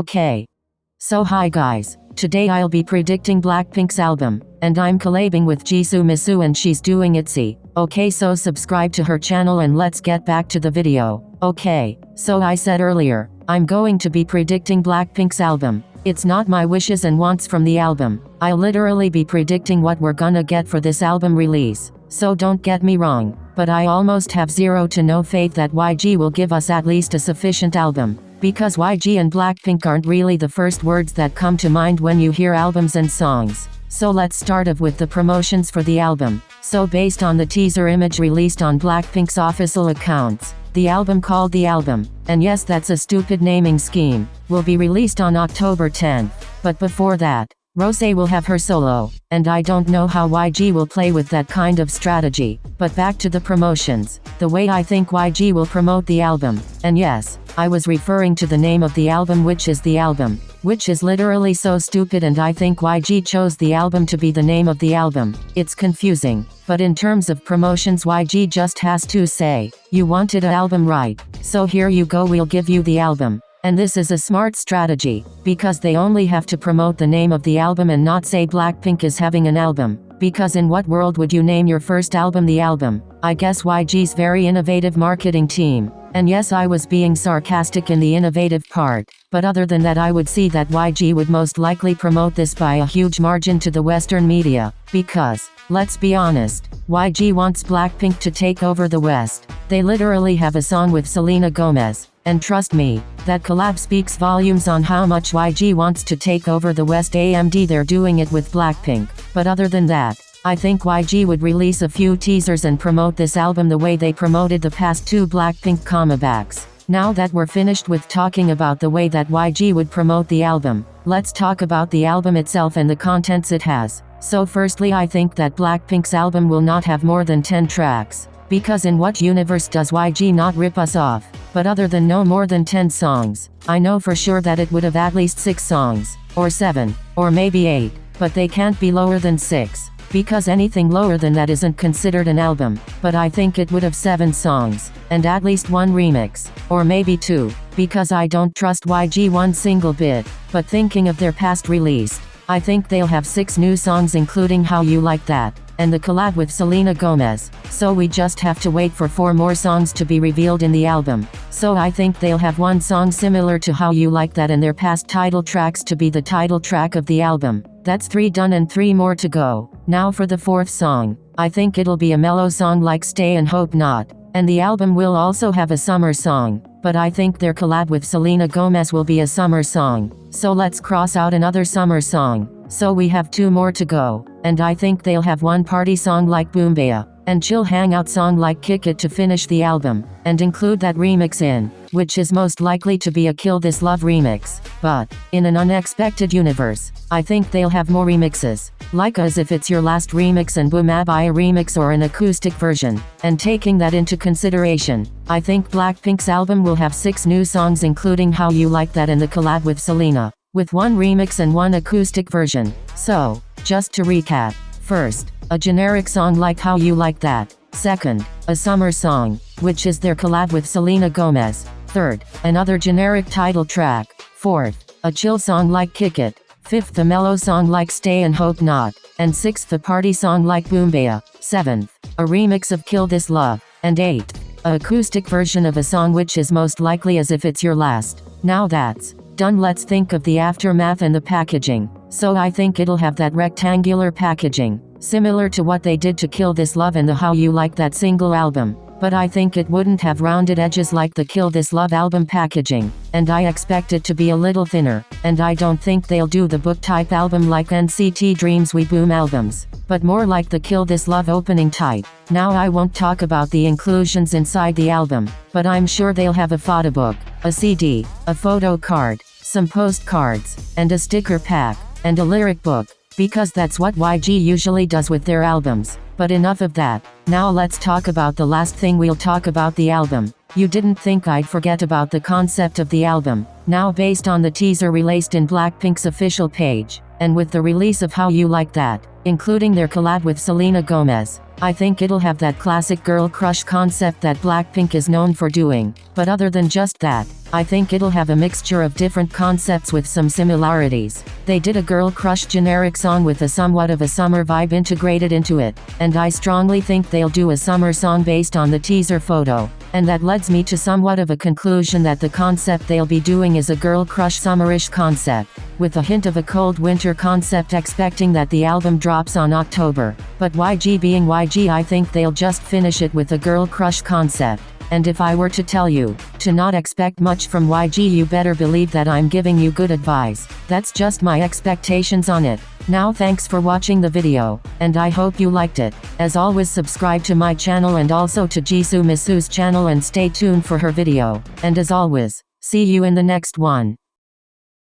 Okay. So hi guys, today I'll be predicting Blackpink's album, and I'm collabing with jisoo misoo and she's doing ITZY. Okay, so subscribe to her channel and let's get back to the video. Okay, so I said earlier, I'm going to be predicting Blackpink's album. It's not my wishes and wants from the album. I'll literally be predicting what we're gonna get for this album release. So don't get me wrong, but I almost have zero to no faith that YG will give us at least a sufficient album. Because YG and Blackpink aren't really the first words that come to mind when you hear albums and songs. So let's start off with the promotions for the album. So based on the teaser image released on Blackpink's official accounts, the album called The Album, and yes, that's a stupid naming scheme, will be released on October 10th. But before that, Rose will have her solo, and I don't know how YG will play with that kind of strategy. But back to the promotions, the way I think YG will promote the album, and yes, I was referring to the name of the album, which is The Album, which is literally so stupid, and I think YG chose the album to be the name of the album. It's confusing, but in terms of promotions, YG just has to say, you wanted an album, right? So here you go, we'll give you the album. And this is a smart strategy, because they only have to promote the name of the album and not say Blackpink is having an album. Because in what world would you name your first album The Album? I guess YG's very innovative marketing team. And yes, I was being sarcastic in the innovative part, but other than that, I would see that YG would most likely promote this by a huge margin to the Western media. Because, let's be honest, YG wants Blackpink to take over the West. They literally have a song with Selena Gomez. And trust me, that collab speaks volumes on how much YG wants to take over the West. AMD, they're doing it with Blackpink. But other than that, I think YG would release a few teasers and promote this album the way they promoted the past two Blackpink comebacks. Now that we're finished with talking about the way that YG would promote the album, let's talk about the album itself and the contents it has. So firstly, I think that Blackpink's album will not have more than 10 tracks. Because in what universe does YG not rip us off? But other than no more than 10 songs, I know for sure that it would have at least 6 songs, or 7, or maybe 8, but they can't be lower than 6, because anything lower than that isn't considered an album. But I think it would have 7 songs, and at least 1 remix, or maybe 2, because I don't trust YG one single bit. But thinking of their past release, I think they'll have 6 new songs, including How You Like That, and the collab with Selena Gomez. So we just have to wait for 4 more songs to be revealed in the album. So I think they'll have 1 song similar to How You Like That and their past title tracks to be the title track of the album. That's 3 done and 3 more to go. Now for the 4th song, I think it'll be a mellow song like Stay and Hope Not. And the album will also have a summer song, but I think their collab with Selena Gomez will be a summer song. So let's cross out another summer song. So we have 2 more to go, and I think they'll have 1 party song like Boombaya, and chill hangout song like Kick It to finish the album, and include that remix in, which is most likely to be a Kill This Love remix. But, in an unexpected universe, I think they'll have more remixes, like As If It's Your Last remix and Boomabaya remix or an acoustic version. And taking that into consideration, I think Blackpink's album will have 6 new songs, including How You Like That and the collab with Selena, with 1 remix and 1 acoustic version. So, just to recap, first, a generic song like How You Like That. Second, a summer song, which is their collab with Selena Gomez. Third, another generic title track. Fourth, a chill song like Kick It. Fifth, a mellow song like Stay and Hope Not. And sixth, a party song like Boombaya. Seventh, a remix of Kill This Love. And eighth, a acoustic version of a song which is most likely As If It's Your Last. Now that's done, let's think of the aftermath and the packaging. So I think it'll have that rectangular packaging, similar to what they did to Kill This Love and the How You Like That single album. But I think it wouldn't have rounded edges like the Kill This Love album packaging, and I expect it to be a little thinner, and I don't think they'll do the book type album like NCT Dream's We Boom albums, but more like the Kill This Love opening type. Now I won't talk about the inclusions inside the album, but I'm sure they'll have a photobook, a CD, a photo card, some postcards, and a sticker pack, and a lyric book, because that's what YG usually does with their albums. But enough of that. Now let's talk about the last thing we'll talk about, the album. You didn't think I'd forget about the concept of the album. Now, based on the teaser released in Blackpink's official page, and with the release of How You Like That, including their collab with Selena Gomez, I think it'll have that classic girl crush concept that Blackpink is known for doing, but other than just that, I think it'll have a mixture of different concepts with some similarities. They did a girl crush generic song with a somewhat of a summer vibe integrated into it, and I strongly think they'll do a summer song based on the teaser photo. And that leads me to somewhat of a conclusion that the concept they'll be doing is a girl crush summerish concept, with a hint of a cold winter concept, expecting that the album drops on October. But YG being YG, I think they'll just finish it with a girl crush concept. And if I were to tell you to not expect much from YG, you better believe that I'm giving you good advice. That's just my expectations on it. Now thanks for watching the video, and I hope you liked it. As always, subscribe to my channel and also to Jisoo Misoo's channel and stay tuned for her video. And as always, see you in the next one.